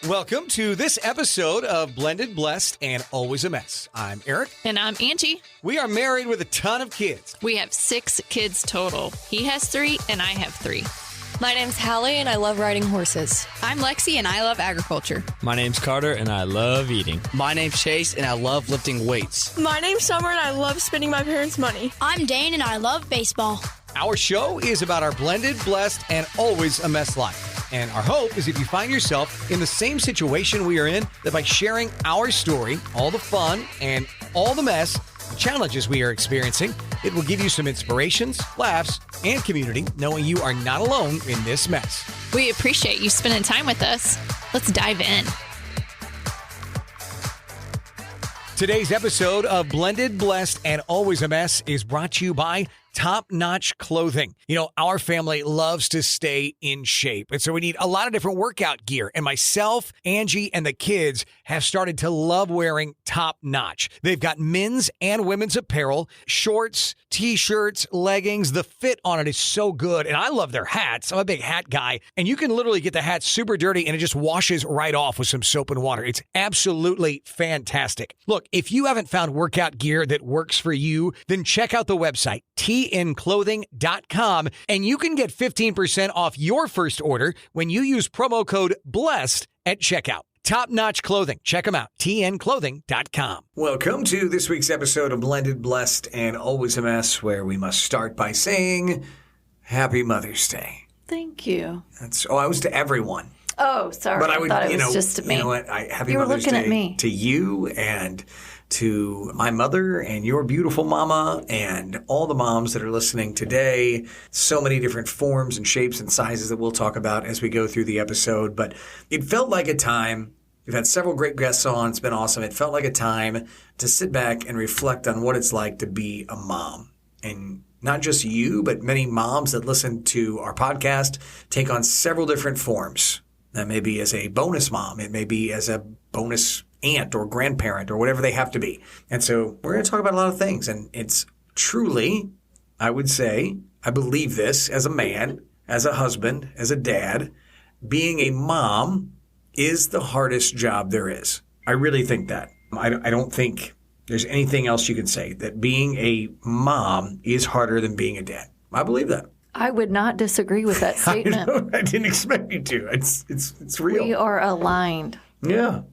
Welcome to this episode of Blended, Blessed, and Always a Mess. I'm Aric. And I'm Angie. We are married with a ton of kids. We have 6 kids total. He has 3 and I have 3. My name's Hallie and I love riding horses. I'm Lexi and I love agriculture. My name's Carter and I love eating. My name's Chase and I love lifting weights. My name's Summer and I love spending my parents' money. I'm Dane and I love baseball. Our show is about our blended, blessed, and always a mess life. And our hope is if you find yourself in the same situation we are in, that by sharing our story, all the fun and all the mess, the challenges we are experiencing, it will give you some inspirations, laughs, and community, knowing you are not alone in this mess. We appreciate you spending time with us. Let's dive in. Today's episode of Blended, Blessed, and Always a Mess is brought to you by Top-Notch Clothing. You know, our family loves to stay in shape, and so we need a lot of different workout gear. And myself, Angie, and the kids have started to love wearing Top-Notch. They've got men's and women's apparel, shorts, t-shirts, leggings. The fit on it is so good, and I love their hats. I'm a big hat guy, and you can literally get the hat super dirty, and it just washes right off with some soap and water. It's absolutely fantastic. Look, if you haven't found workout gear that works for you, then check out the website, tnclothing.com, and you can get 15% off your first order when you use promo code BLESSED at checkout. Top-Notch Clothing. Check them out. tnclothing.com. Welcome to this week's episode of Blended, Blessed, and Always a Mess, where we must start by saying Happy Mother's Day. Thank you. I was to everyone. Oh, sorry. But I thought it was just to me. You know what? Happy You were Mother's looking Day at me. to you and to my mother and your beautiful mama and all the moms that are listening today. So many different forms and shapes and sizes that we'll talk about as we go through the episode. But it felt like a time. We've had several great guests on. It's been awesome. It felt like a time to sit back and reflect on what it's like to be a mom. And not just you, but many moms that listen to our podcast take on several different forms. That may be as a bonus mom. It may be as a bonus aunt or grandparent or whatever they have to be. And so we're going to talk about a lot of things. And it's truly, I would say, I believe this as a man, as a husband, as a dad, being a mom is the hardest job there is. I really think that. I don't think there's anything else you can say, that being a mom is harder than being a dad. I believe that. I would not disagree with that statement. I didn't expect you to. It's real. We are aligned. Yeah.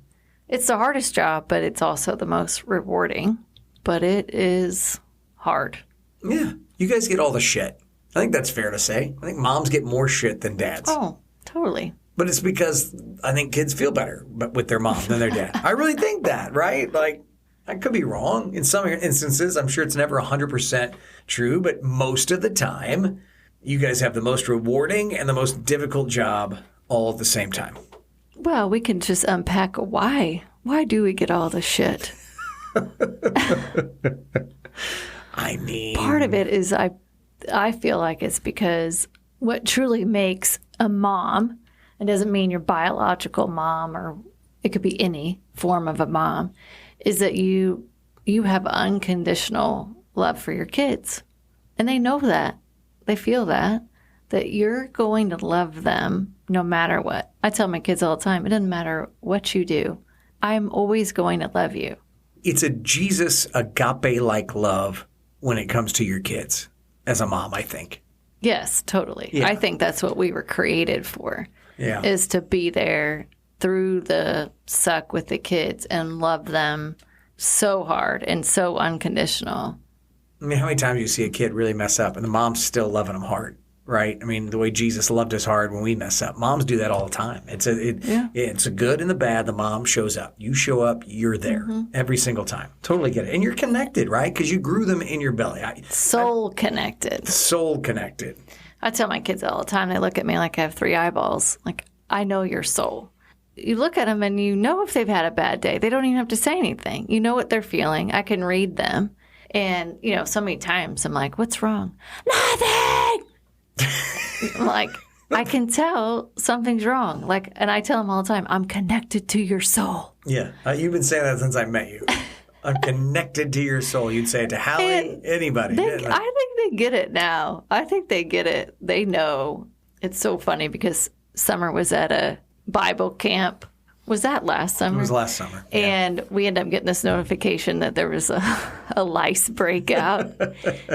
It's the hardest job, but it's also the most rewarding. But it is hard. Yeah. You guys get all the shit. I think that's fair to say. I think moms get more shit than dads. Oh, totally. But it's because I think kids feel better with their mom than their dad. I really think that, right? Like, I could be wrong. In some instances, I'm sure it's never 100% true, but most of the time, you guys have the most rewarding and the most difficult job all at the same time. Well, we can just unpack why. Why do we get all the shit? I mean, part of it is I feel like it's because what truly makes a mom, it doesn't mean your biological mom, or it could be any form of a mom, is that you have unconditional love for your kids. And they know that. They feel that you're going to love them no matter what. I tell my kids all the time, it doesn't matter what you do. I'm always going to love you. It's a Jesus agape-like love when it comes to your kids as a mom, I think. Yes, totally. Yeah. I think that's what we were created for, is to be there through the suck with the kids and love them so hard and so unconditional. I mean, how many times do you see a kid really mess up and the mom's still loving them hard, right? I mean, the way Jesus loved us hard when we mess up. Moms do that all the time. It's a good and the bad. The mom shows up. You show up, you're there every single time. Totally get it. And you're connected, right? Because you grew them in your belly. Soul connected. Soul connected. I tell my kids all the time, they look at me like I have 3 eyeballs. Like, I know your soul. You look at them and you know if they've had a bad day. They don't even have to say anything. You know what they're feeling. I can read them. And, so many times I'm like, what's wrong? Nothing! I'm like, I can tell something's wrong. Like, and I tell them all the time, I'm connected to your soul. Yeah. You've been saying that since I met you. I'm connected to your soul. You'd say it to Hallie, anybody. I think they get it now. I think they get it. They know. It's so funny because Summer was at a Bible camp Was that last summer? It was last summer. Yeah. And we ended up getting this notification that there was a lice breakout.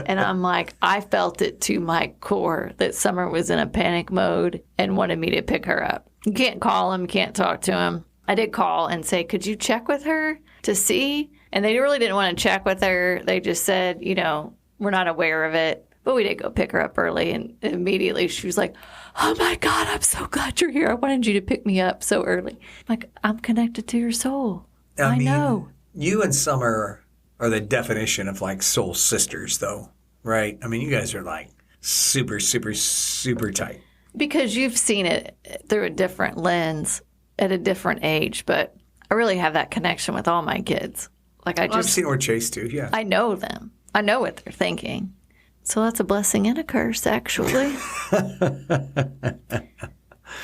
And I'm like, I felt it to my core that Summer was in a panic mode and wanted me to pick her up. You can't call him, can't talk to him. I did call and say, could you check with her to see? And they really didn't want to check with her. They just said, we're not aware of it. But we did go pick her up early, and immediately she was like, oh, my God, I'm so glad you're here. I wanted you to pick me up so early. I'm like, I'm connected to your soul. I know. You and Summer are the definition of, like, soul sisters, though, right? I mean, you guys are, like, super, super, super tight. Because you've seen it through a different lens at a different age, but I really have that connection with all my kids. Like I've seen her Chase, too, yeah. I know them. I know what they're thinking. So that's a blessing and a curse, actually.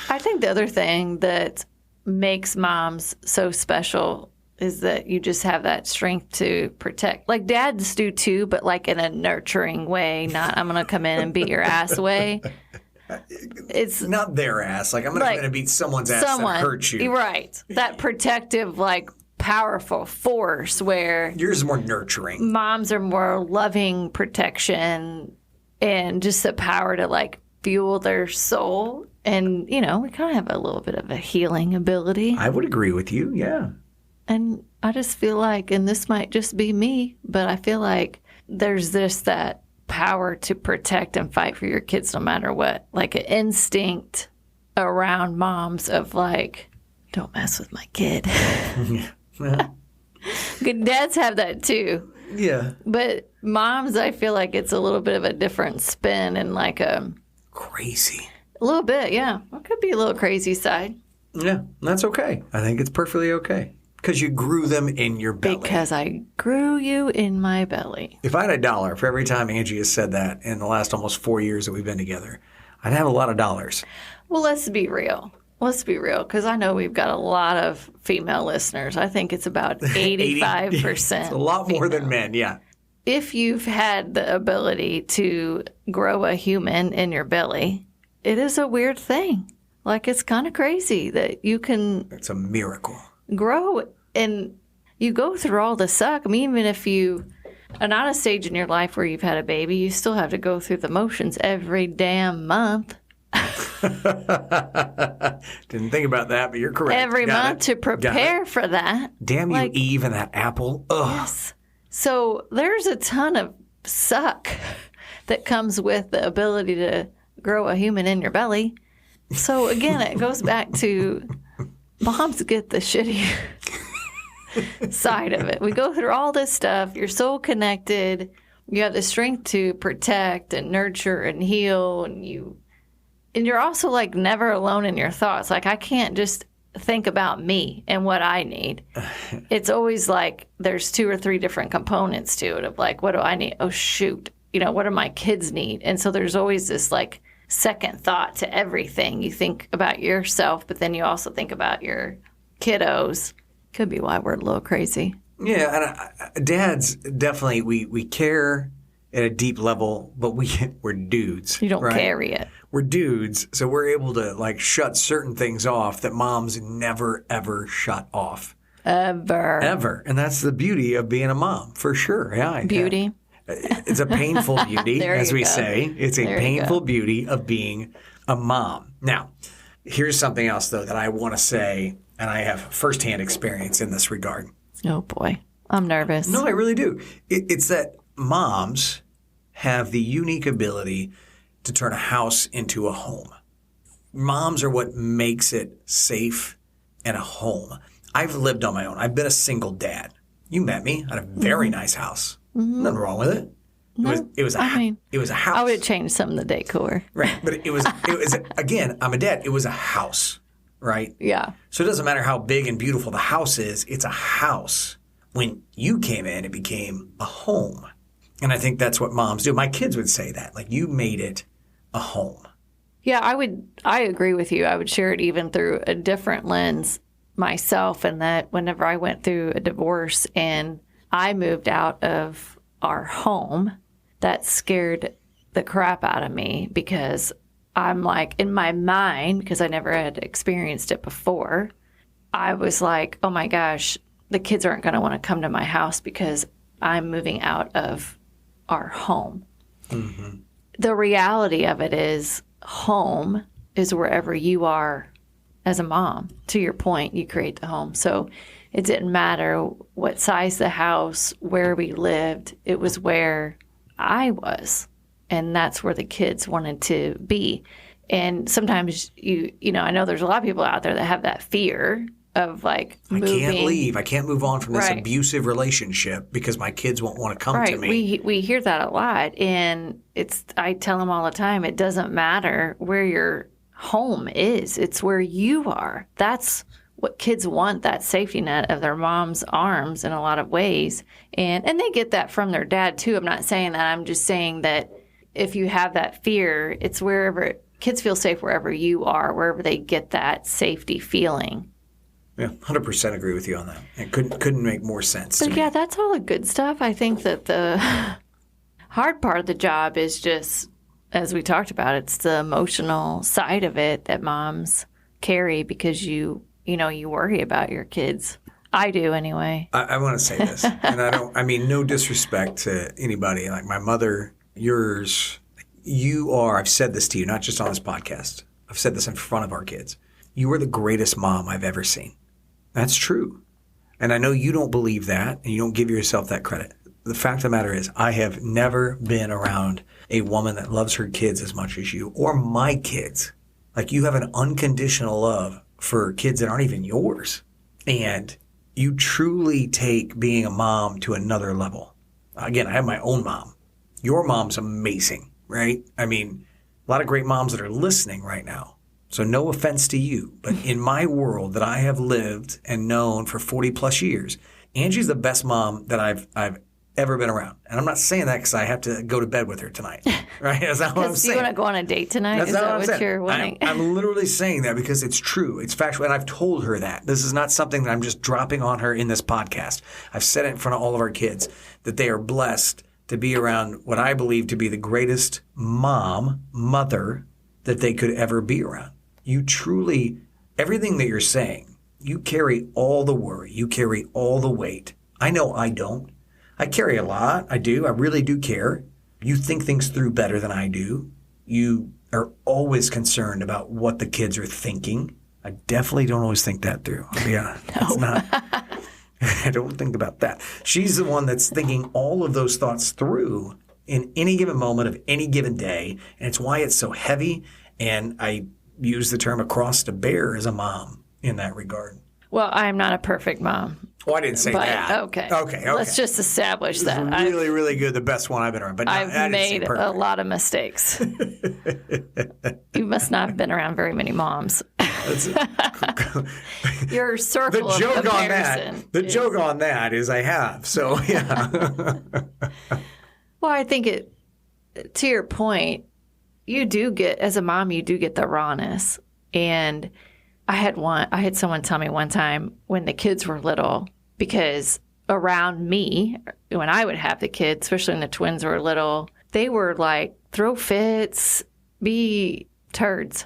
I think the other thing that makes moms so special is that you just have that strength to protect. Like dads do too, but like in a nurturing way, not I'm going to come in and beat your ass way. It's not their ass. Like I'm going to come in and beat someone's ass that hurt you. Right. That protective, like powerful force where yours is more nurturing. Moms are more loving protection and just the power to like fuel their soul. And, we kind of have a little bit of a healing ability. I would agree with you, yeah. And I just feel like, and this might just be me, but I feel like there's that power to protect and fight for your kids no matter what. Like an instinct around moms of like, don't mess with my kid. Good dads have that too. Yeah. But moms, I feel like it's a little bit of a different spin and like a... Crazy. A little bit, yeah. It could be a little crazy side. Yeah, that's okay. I think it's perfectly okay. Because you grew them in your belly. Because I grew you in my belly. If I had $1 for every time Angie has said that in the last almost 4 years that we've been together, I'd have a lot of dollars. Well, let's be real. Because I know we've got a lot of female listeners. I think it's about 85%. It's a lot more than men, yeah. If you've had the ability to grow a human in your belly, it is a weird thing. Like, it's kind of crazy that you can... It's a miracle. Grow, and you go through all the suck. I mean, even if you are not a stage in your life where you've had a baby, you still have to go through the motions every damn month. Didn't think about that, but you're correct. Every month to prepare for that. Damn you, Eve, and that apple. Ugh. Yes. So there's a ton of suck that comes with the ability to grow a human in your belly. So again, it goes back to moms get the shitty side of it. We go through all this stuff. You're so connected. You have the strength to protect and nurture and heal, and you're also like never alone in your thoughts. Like I can't just think about me and what I need. It's always like there's 2 or 3 different components to it of like, what do I need? Oh, shoot. What do my kids need? And so there's always this like second thought to everything. You think about yourself, but then you also think about your kiddos. Could be why we're a little crazy. Yeah, and dads, definitely, we care at a deep level, but we're dudes. You don't right? carry it. We're dudes, so we're able to like shut certain things off that moms never, ever shut off. Ever. And that's the beauty of being a mom, for sure. Yeah. Beauty. It's a painful beauty, as we say. It's a painful beauty of being a mom. Now, here's something else, though, that I want to say, and I have firsthand experience in this regard. Oh, boy. I'm nervous. No, I really do. It's that moms have the unique ability to turn a house into a home. Moms are what makes it safe and a home. I've lived on my own. I've been a single dad. You met me. I had a very nice house. Mm-hmm. Nothing wrong with it. It was a house. I would have changed some of the decor. Right. But it was again, I'm a dad. It was a house, right? Yeah. So it doesn't matter how big and beautiful the house is. It's a house. When you came in, it became a home. And I think that's what moms do. My kids would say that. Like, you made it a home. Yeah, I agree with you. I would share it even through a different lens myself, and that whenever I went through a divorce and I moved out of our home, that scared the crap out of me because I'm like, in my mind, because I never had experienced it before, I was like, oh my gosh, the kids aren't going to want to come to my house because I'm moving out of our home. Mm-hmm. The reality of it is home is wherever you are as a mom. To your point, you create the home. So it didn't matter what size the house, where we lived. It was where I was. And that's where the kids wanted to be. And sometimes you know, I know there's a lot of people out there that have that fear of like moving. I can't leave. I can't move on from this abusive relationship because my kids won't want to come to me. We hear that a lot. And I tell them all the time, it doesn't matter where your home is. It's where you are. That's what kids want, that safety net of their mom's arms in a lot of ways. And they get that from their dad too. I'm not saying that. I'm just saying that if you have that fear, it's wherever kids feel safe, wherever you are, wherever they get that safety feeling. Yeah, 100% agree with you on that. It couldn't make more sense to me. But yeah, that's all the good stuff. I think that the hard part of the job is just, as we talked about, it's the emotional side of it that moms carry because you worry about your kids. I do anyway. I want to say this, and no disrespect to anybody. Like my mother, yours, you are, I've said this to you, not just on this podcast. I've said this in front of our kids. You are the greatest mom I've ever seen. That's true. And I know you don't believe that, and you don't give yourself that credit. The fact of the matter is, I have never been around a woman that loves her kids as much as you, or my kids. Like, you have an unconditional love for kids that aren't even yours. And you truly take being a mom to another level. Again, I have my own mom. Your mom's amazing, right? I mean, a lot of great moms that are listening right now. So no offense to you, but in my world that I have lived and known for 40 plus years, Angie's the best mom that I've ever been around. And I'm not saying that because I have to go to bed with her tonight, right? That's not what I'm saying. You want to go on a date tonight? That's Is not that what what you're wanting? I'm literally saying that because it's true. It's factual. And I've told her that. This is not something that I'm just dropping on her in this podcast. I've said it in front of all of our kids that they are blessed to be around what I believe to be the greatest mother that they could ever be around. You truly, everything that you're saying, you carry all the worry. You carry all the weight. I know I don't. I carry a lot. I do. I really do care. You think things through better than I do. You are always concerned about what the kids are thinking. I definitely don't always think that through. I'll be honest. No. It's not. I don't think about that. She's the one that's thinking all of those thoughts through in any given moment of any given day. And it's why it's so heavy. And I use the term a cross to bear as a mom in that regard. Well, I'm not a perfect mom. Well, I didn't say that. Okay. Okay. Let's just establish that. Really, really good. The best one I've been around. But I've made a lot of mistakes. You must not have been around very many moms. Your circle of comparison. The joke on that is I have. So, yeah. Well, I think to your point, you do get, as a mom, you do get the rawness. And I had someone tell me one time when the kids were little, because around me, when I would have the kids, especially when the twins were little, they were like, throw fits, be turds,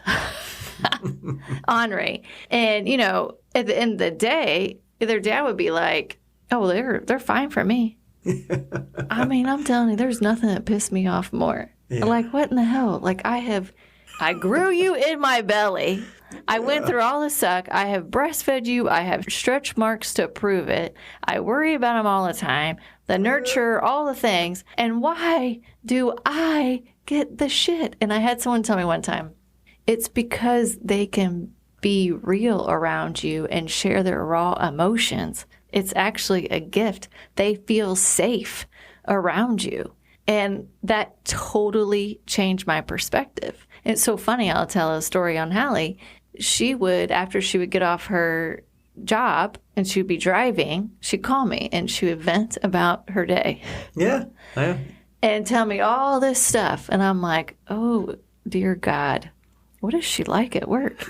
ornery. And, at the end of the day, their dad would be like, oh, they're fine for me. I mean, I'm telling you, there's nothing that pissed me off more. Yeah. Like, what in the hell? Like, I grew you in my belly. I went through all the suck. I have breastfed you. I have stretch marks to prove it. I worry about them all the time. The nurture, all the things. And why do I get the shit? And I had someone tell me one time, it's because they can be real around you and share their raw emotions. It's actually a gift. They feel safe around you. And that totally changed my perspective. It's so funny. I'll tell a story on Hallie. She would, after she would get off her job and she would be driving, she'd call me and she would vent about her day. Yeah. And tell me all this stuff. And I'm like, oh, dear God, what is she like at work?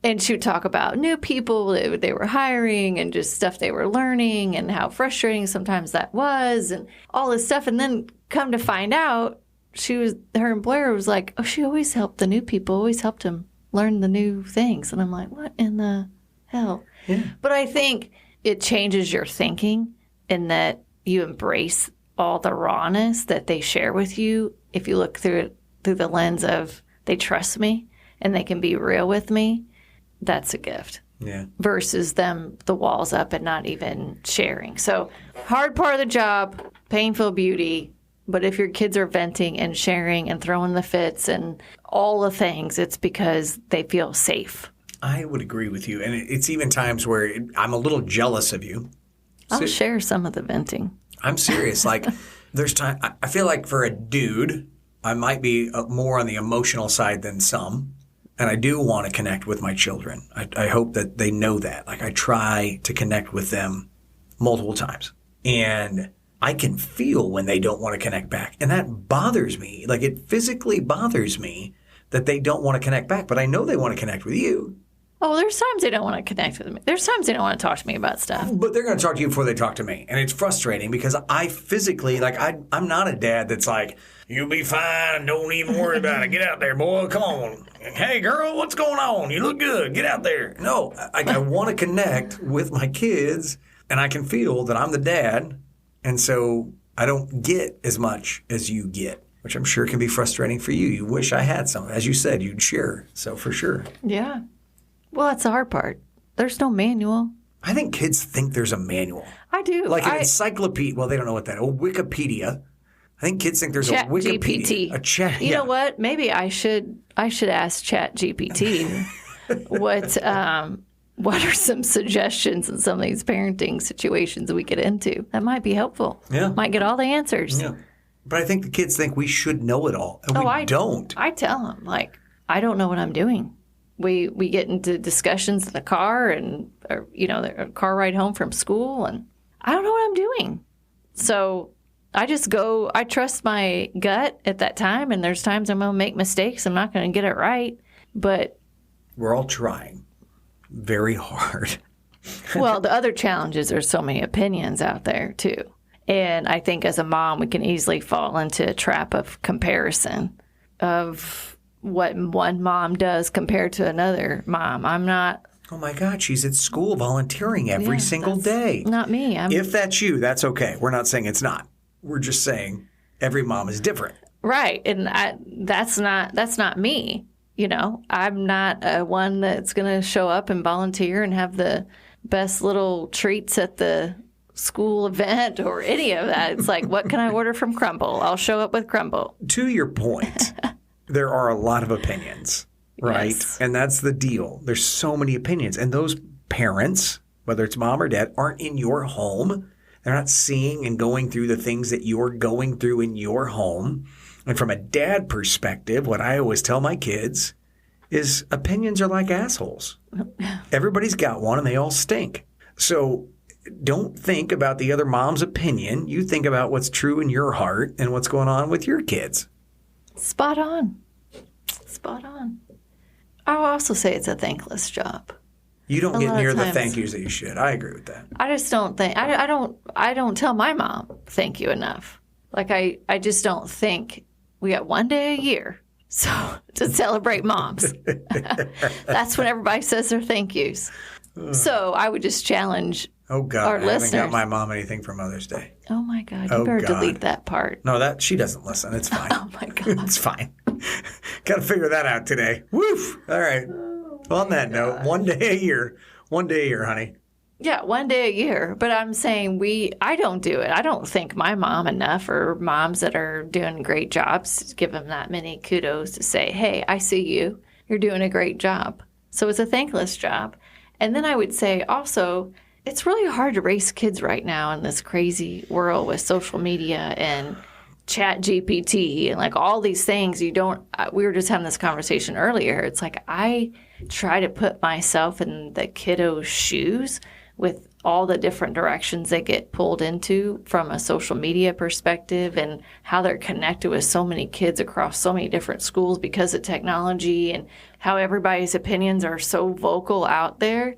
And she would talk about new people they were hiring and just stuff they were learning and how frustrating sometimes that was and all this stuff. And then come to find out, her employer was like, oh, she always helped the new people, always helped them learn the new things. And I'm like, what in the hell? Yeah. But I think it changes your thinking in that you embrace all the rawness that they share with you. If you look through it through the lens of they trust me and they can be real with me, that's a gift. Yeah. Versus them, the walls up and not even sharing. So hard part of the job, painful beauty. But if your kids are venting and sharing and throwing the fits and all the things, it's because they feel safe. I would agree with you. And it's even times where I'm a little jealous of you. I'll share some of the venting. I'm serious. Like, there's time. I feel like for a dude, I might be more on the emotional side than some. And I do want to connect with my children. I hope that they know that. Like, I try to connect with them multiple times. And I can feel when they don't want to connect back. And that bothers me. Like, it physically bothers me that they don't want to connect back. But I know they want to connect with you. Oh, there's times they don't want to connect with me. There's times they don't want to talk to me about stuff. But they're going to talk to you before they talk to me. And it's frustrating because I physically, like, I'm not a dad that's like, you'll be fine. Don't even worry about it. Get out there, boy. Come on. Hey, girl, what's going on? You look good. Get out there. No, I want to connect with my kids, and I can feel that I'm the dad. And so I don't get as much as you get, which I'm sure can be frustrating for you. You wish I had some. As you said, you'd share. So for sure. Yeah. Well, that's the hard part. There's no manual. I think kids think there's a manual. I do. Like an encyclopedia. Well, they don't know what that is. A Wikipedia. I think kids think there's Chat a Wikipedia. GPT. A chat. You know what? Maybe I should ask Chat GPT what are some suggestions in some of these parenting situations we get into. That might be helpful. Yeah. Might get all the answers. Yeah. But I think the kids think we should know it all. And we don't. I tell them, like, I don't know what I'm doing. We get into discussions in the car and, the car ride home from school, and I don't know what I'm doing. So I just go, I trust my gut at that time, and there's times I'm going to make mistakes. I'm not going to get it right, but we're all trying very hard. Well, the other challenges, there's so many opinions out there, too. And I think as a mom, we can easily fall into a trap of comparison of what one mom does compared to another mom. I'm not. Oh my God, she's at school volunteering every single day. Not me. If that's you, that's okay. We're not saying it's not. We're just saying every mom is different. Right. And that's not me. I'm not one that's going to show up and volunteer and have the best little treats at the school event or any of that. It's like, what can I order from Crumble? I'll show up with Crumble. To your point, there are a lot of opinions, right? Yes. And that's the deal. There's so many opinions. And those parents, whether it's mom or dad, aren't in your home. They're not seeing and going through the things that you're going through in your home. And from a dad perspective, what I always tell my kids is opinions are like assholes. Everybody's got one and they all stink. So don't think about the other mom's opinion. You think about what's true in your heart and what's going on with your kids. Spot on. Spot on. I'll also say it's a thankless job. You don't get near the thank yous that you should. I agree with that. I just don't think I don't tell my mom thank you enough. Like I just don't think we got one day a year to celebrate moms. That's when everybody says their thank yous. So I would just challenge our listeners. I haven't got my mom anything for Mother's Day. Oh my God, you better delete that part. No, she doesn't listen. It's fine. Oh my God. It's fine. Got to figure that out today. Woof. All right. On that note, one day a year, honey. Yeah, one day a year. But I'm saying I don't do it. I don't thank my mom enough, or moms that are doing great jobs, give them that many kudos to say, hey, I see you. You're doing a great job. So it's a thankless job. And then I would say also, it's really hard to raise kids right now in this crazy world with social media and Chat GPT and like all these things. We were just having this conversation earlier. It's like I try to put myself in the kiddo's shoes with all the different directions they get pulled into from a social media perspective and how they're connected with so many kids across so many different schools because of technology and how everybody's opinions are so vocal out there.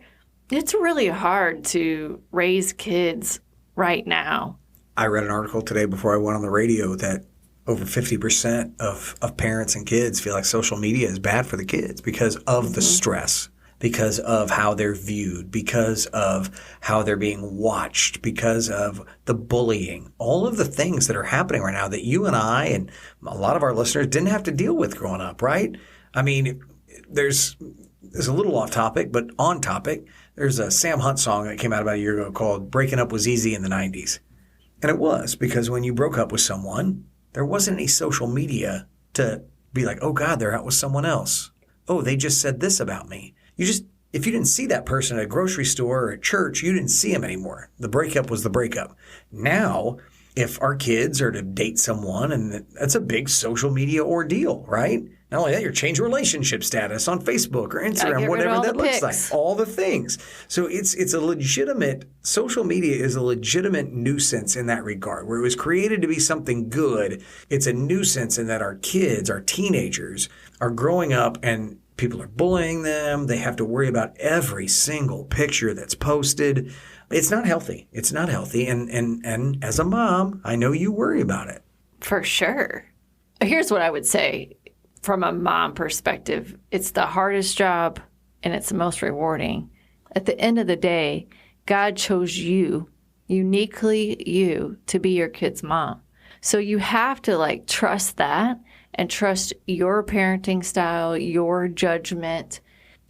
It's really hard to raise kids right now. I read an article today before I went on the radio that over 50% of parents and kids feel like social media is bad for the kids because of the stress, because of how they're viewed, because of how they're being watched, because of the bullying, all of the things that are happening right now that you and I and a lot of our listeners didn't have to deal with growing up, right? I mean, there's a little off topic, but on topic. There's a Sam Hunt song that came out about a year ago called Breaking Up Was Easy in the 90s. And it was because when you broke up with someone, there wasn't any social media to be like, oh God, they're out with someone else. Oh, they just said this about me. If you didn't see that person at a grocery store or at church, you didn't see them anymore. The breakup was the breakup. Now, if our kids are to date someone, and that's a big social media ordeal, right? Not only that, you're changing relationship status on Facebook or Instagram, whatever that looks like. All the things. So it's a legitimate, social media is a legitimate nuisance in that regard. Where it was created to be something good, it's a nuisance in that our kids, our teenagers, are growing up and people are bullying them. They have to worry about every single picture that's posted. It's not healthy. It's not healthy. And as a mom, I know you worry about it. For sure. Here's what I would say from a mom perspective. It's the hardest job and it's the most rewarding. At the end of the day, God chose you, uniquely you, to be your kid's mom. So you have to trust that and trust your parenting style, your judgment,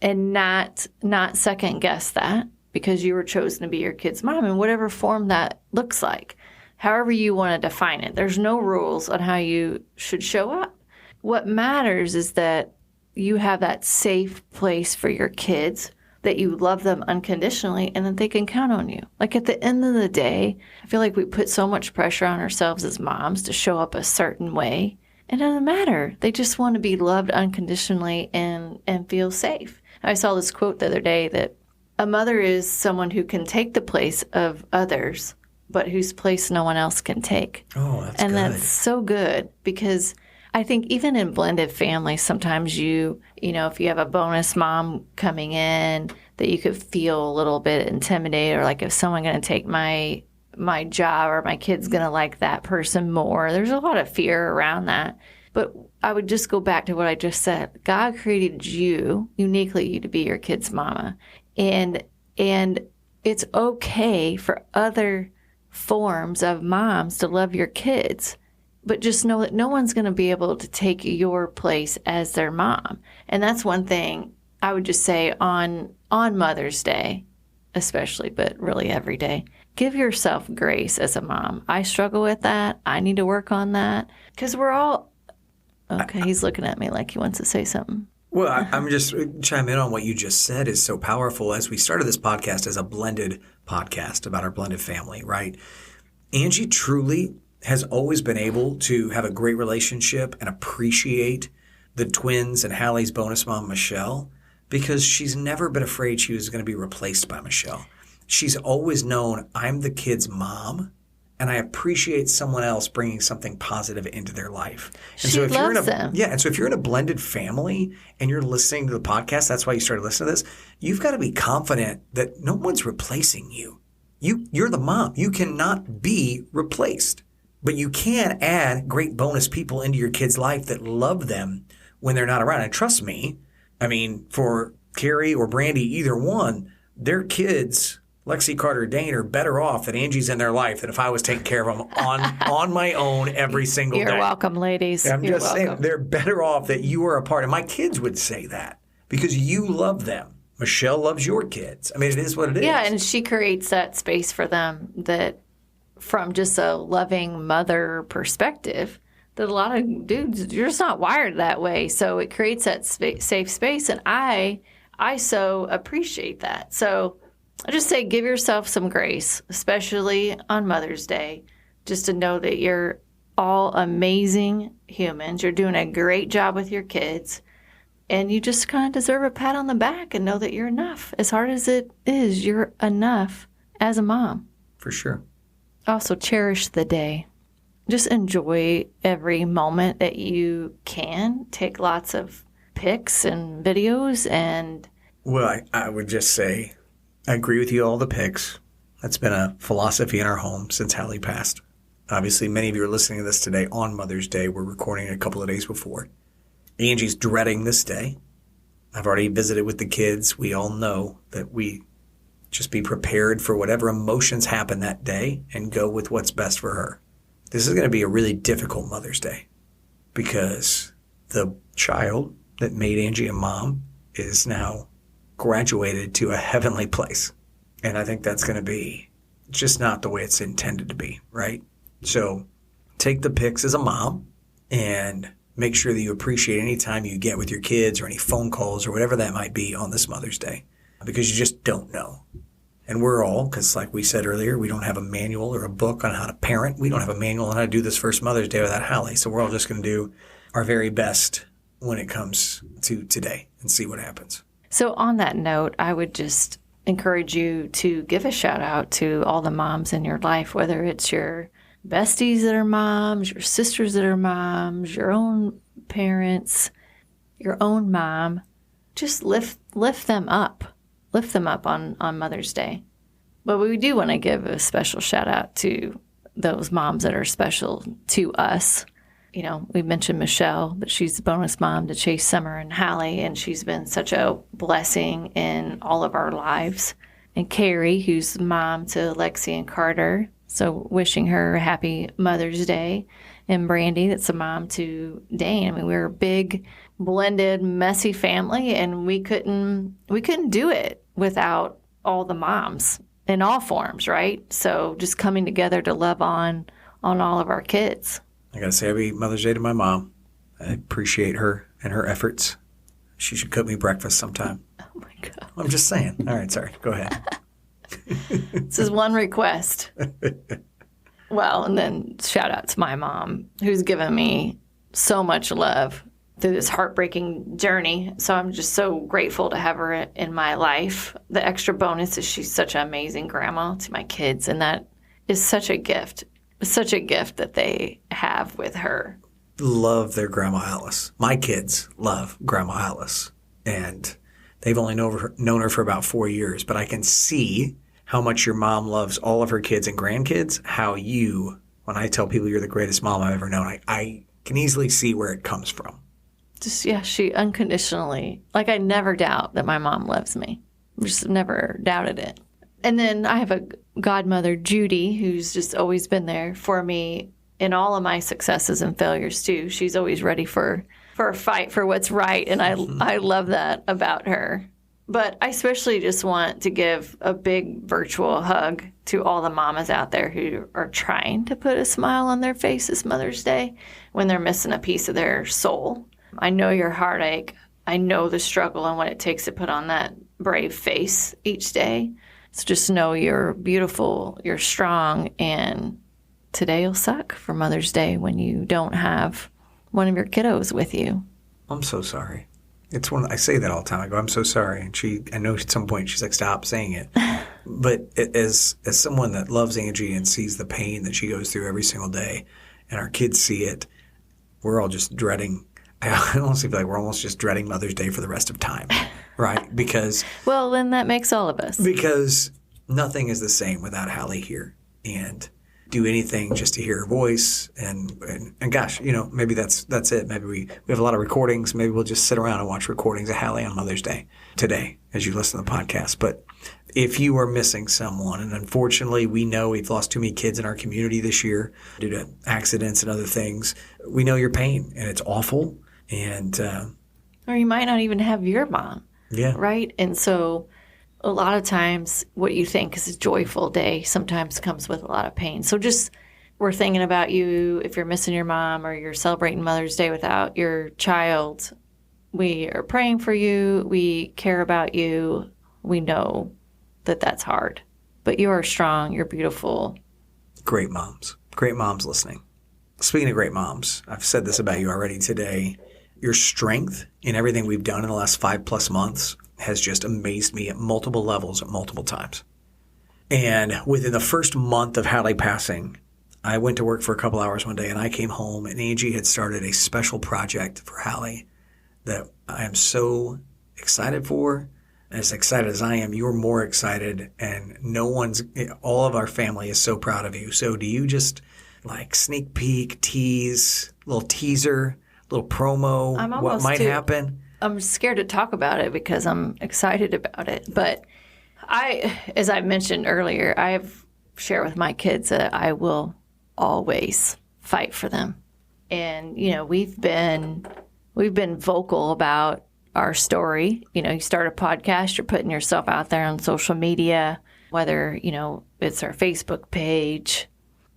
and not second guess that because you were chosen to be your kid's mom in whatever form that looks like, however you want to define it. There's no rules on how you should show up. What matters is that you have that safe place for your kids, that you love them unconditionally, and that they can count on you. At the end of the day, I feel like we put so much pressure on ourselves as moms to show up a certain way. It doesn't matter. They just want to be loved unconditionally and feel safe. I saw this quote the other day that a mother is someone who can take the place of others, but whose place no one else can take. Oh, that's and good. That's so good because I think even in blended families, sometimes you know, if you have a bonus mom coming in, that you could feel a little bit intimidated, or like, if someone going to take my job, or my kid's going to like that person more. There's a lot of fear around that. But I would just go back to what I just said. God created you, uniquely you, to be your kid's mama. And it's okay for other forms of moms to love your kids. But just know that no one's going to be able to take your place as their mom. And that's one thing I would just say on Mother's Day, especially, but really every day. Give yourself grace as a mom. I struggle with that. I need to work on that because we're all... Okay, he's looking at me like he wants to say something. Well, I'm just chime in on what you just said is so powerful. As we started this podcast as a blended podcast about our blended family, right? Angie truly has always been able to have a great relationship and appreciate the twins and Hallie's bonus mom, Michelle, because she's never been afraid she was going to be replaced by Michelle. She's always known I'm the kid's mom, and I appreciate someone else bringing something positive into their life. And she loves them. Yeah, and so if you're in a blended family and you're listening to the podcast, that's why you started listening to this, you've got to be confident that no one's replacing you. You're the mom. You cannot be replaced. But you can add great bonus people into your kid's life that love them when they're not around. And trust me, I mean, for Carrie or Brandy, either one, their kids, Lexi, Carter, Dane, are better off that Angie's in their life than if I was taking care of them on my own every single day. You're welcome, ladies. I'm just saying, they're better off that you are a part. And my kids would say that because you love them. Michelle loves your kids. I mean, it is what it is. Yeah, and she creates that space for them that from just a loving mother perspective that a lot of dudes, you're just not wired that way. So it creates that safe space. And I so appreciate that. So I just say give yourself some grace, especially on Mother's Day, just to know that you're all amazing humans. You're doing a great job with your kids. And you just kind of deserve a pat on the back and know that you're enough. As hard as it is, you're enough as a mom. For sure. Also, cherish the day. Just enjoy every moment that you can. Take lots of pics and videos and... Well, I would just say I agree with you, all the pics. That's been a philosophy in our home since Hallie passed. Obviously, many of you are listening to this today on Mother's Day. We're recording a couple of days before. Angie's dreading this day. I've already visited with the kids. We all know that we just be prepared for whatever emotions happen that day and go with what's best for her. This is going to be a really difficult Mother's Day because the child that made Angie a mom is now graduated to a heavenly place. And I think that's going to be just not the way it's intended to be, right? So take the pics as a mom and make sure that you appreciate any time you get with your kids or any phone calls or whatever that might be on this Mother's Day, because you just don't know. And we're all, because like we said earlier, we don't have a manual or a book on how to parent. We don't have a manual on how to do this first Mother's Day without Hallie. So we're all just going to do our very best when it comes to today and see what happens. So on that note, I would just encourage you to give a shout out to all the moms in your life, whether it's your besties that are moms, your sisters that are moms, your own parents, your own mom. Just lift them up. Lift them up on Mother's Day. But we do want to give a special shout out to those moms that are special to us. You know, we mentioned Michelle, but she's the bonus mom to Chase, Summer, and Hallie, and she's been such a blessing in all of our lives. And Carrie, who's mom to Lexi and Carter, so wishing her a happy Mother's Day. And Brandy, that's a mom to Dane. I mean, we're a big, blended, messy family, and we couldn't do it without all the moms in all forms, right? So just coming together to love on all of our kids. I got to say happy Mother's Day to my mom. I appreciate her and her efforts. She should cook me breakfast sometime. Oh, my God. I'm just saying. All right, sorry. Go ahead. This is one request. Well, and then shout out to my mom, who's given me so much love through this heartbreaking journey. So I'm just so grateful to have her in my life. The extra bonus is she's such an amazing grandma to my kids, and that is such a gift. Such a gift that they have with her. Love their Grandma Alice. My kids love Grandma Alice. And they've only known her for about 4 years. But I can see how much your mom loves all of her kids and grandkids. How you, when I tell people you're the greatest mom I've ever known, I can easily see where it comes from. Just, yeah, she unconditionally, like I never doubt that my mom loves me. Just never doubted it. And then I have a godmother, Judy, who's just always been there for me in all of my successes and failures, too. She's always ready for a fight for what's right, and I love that about her. But I especially just want to give a big virtual hug to all the mamas out there who are trying to put a smile on their face this Mother's Day when they're missing a piece of their soul. I know your heartache. I know the struggle and what it takes to put on that brave face each day. So just know you're beautiful, you're strong, and today will suck for Mother's Day when you don't have one of your kiddos with you. I'm so sorry. It's one I say that all the time. I go, I'm so sorry. And I know at some point she's like, stop saying it. But as someone that loves Angie and sees the pain that she goes through every single day, and our kids see it, we're all just dreading. I honestly feel like we're almost just dreading Mother's Day for the rest of time. Right, because... Well, then that makes all of us. Because nothing is the same without Hallie here. And do anything just to hear her voice. And gosh, you know, maybe that's it. Maybe we have a lot of recordings. Maybe we'll just sit around and watch recordings of Hallie on Mother's Day today as you listen to the podcast. But if you are missing someone, and unfortunately we know we've lost too many kids in our community this year due to accidents and other things, we know your pain, and it's awful. And or you might not even have your mom. Yeah. Right? And so a lot of times what you think is a joyful day sometimes comes with a lot of pain. So just we're thinking about you if you're missing your mom or you're celebrating Mother's Day without your child. We are praying for you. We care about you. We know that that's hard. But you are strong. You're beautiful. Great moms. Great moms listening. Speaking of great moms, I've said this about you already today. Your strength in everything we've done in the last 5+ months has just amazed me at multiple levels at multiple times. And within the first month of Hallie passing, I went to work for a couple hours one day, and I came home, and Angie had started a special project for Hallie that I am so excited for. As excited as I am, you're more excited, and all of our family is so proud of you. So do you just like sneak peek, tease, little teaser, little promo, I'm what almost might happen? I'm scared to talk about it because I'm excited about it. But as I mentioned earlier, I've shared with my kids that I will always fight for them. And, you know, we've been vocal about our story. You know, you start a podcast, you're putting yourself out there on social media, whether, you know, it's our Facebook page.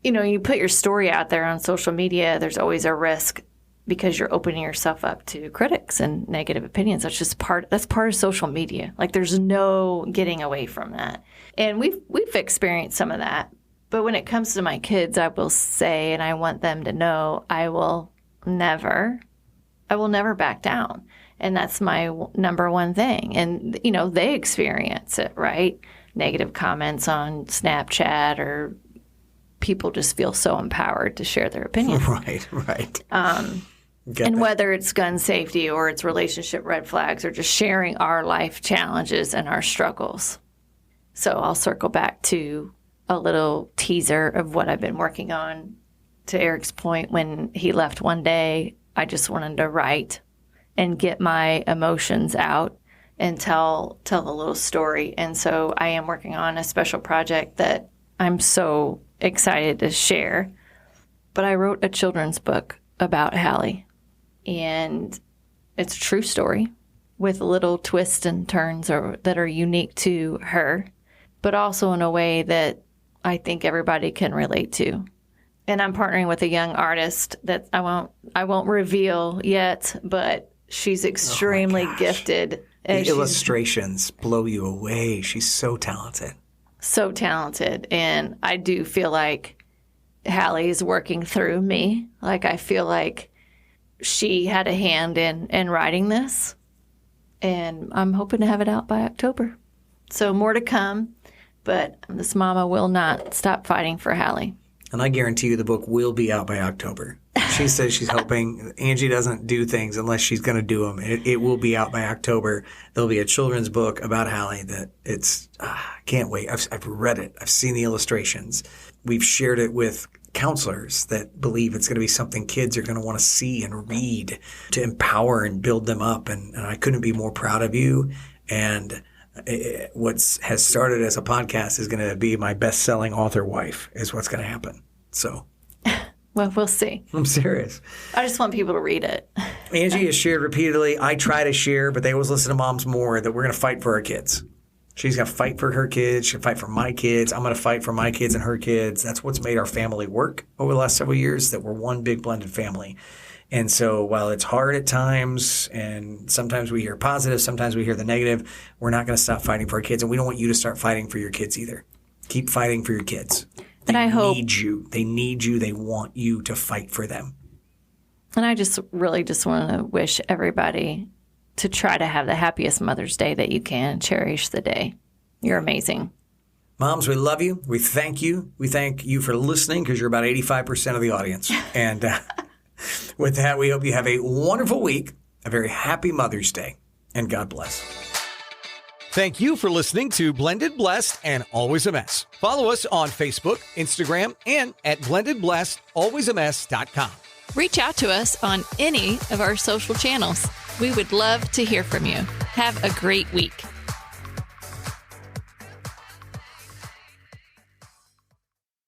You know, you put your story out there on social media, there's always a risk because you're opening yourself up to critics and negative opinions. That's part of social media. Like, there's no getting away from that. And we've experienced some of that. But when it comes to my kids, I will say, and I want them to know, I will never back down. And that's my number one thing. And, you know, they experience it, right? Negative comments on Snapchat, or people just feel so empowered to share their opinion. Right. And whether it's gun safety or it's relationship red flags or just sharing our life challenges and our struggles. So I'll circle back to a little teaser of what I've been working on. To Eric's point, when he left one day, I just wanted to write and get my emotions out and tell a little story. And so I am working on a special project that I'm so excited to share. But I wrote a children's book about Hallie. And it's a true story with little twists and turns that are unique to her, but also in a way that I think everybody can relate to. And I'm partnering with a young artist that I won't reveal yet, but she's extremely gifted. The illustrations blow you away. She's so talented. So talented. And I do feel like Hallie is working through me. Like, I feel like she had a hand in writing this. And I'm hoping to have it out by October. So more to come. But this mama will not stop fighting for Hallie. And I guarantee you the book will be out by October. She says she's hoping. Angie doesn't do things unless she's going to do them. It will be out by October. There'll be a children's book about Hallie that can't wait. I've read it. I've seen the illustrations. We've shared it with counselors that believe it's going to be something kids are going to want to see and read to empower and build them up. And I couldn't be more proud of you. And what has started as a podcast is going to be my best-selling author wife is what's going to happen. So, well, we'll see. I'm serious. I just want people to read it. Angie has shared repeatedly. I try to share, but they always listen to moms more, that we're going to fight for our kids. She's going to fight for her kids. She'll fight for my kids. I'm going to fight for my kids and her kids. That's what's made our family work over the last several years, that we're one big blended family. And so while it's hard at times, and sometimes we hear positive, sometimes we hear the negative, we're not going to stop fighting for our kids. And we don't want you to start fighting for your kids either. Keep fighting for your kids. They need you. They need you. They want you to fight for them. And I just want to wish everybody to try to have the happiest Mother's Day that you can. Cherish the day. You're amazing. Moms, we love you. We thank you. We thank you for listening, because you're about 85% of the audience. And with that, we hope you have a wonderful week, a very happy Mother's Day, and God bless. Thank you for listening to Blended Blessed and Always a Mess. Follow us on Facebook, Instagram, and at blendedblessedalwaysamess.com. Reach out to us on any of our social channels. We would love to hear from you. Have a great week.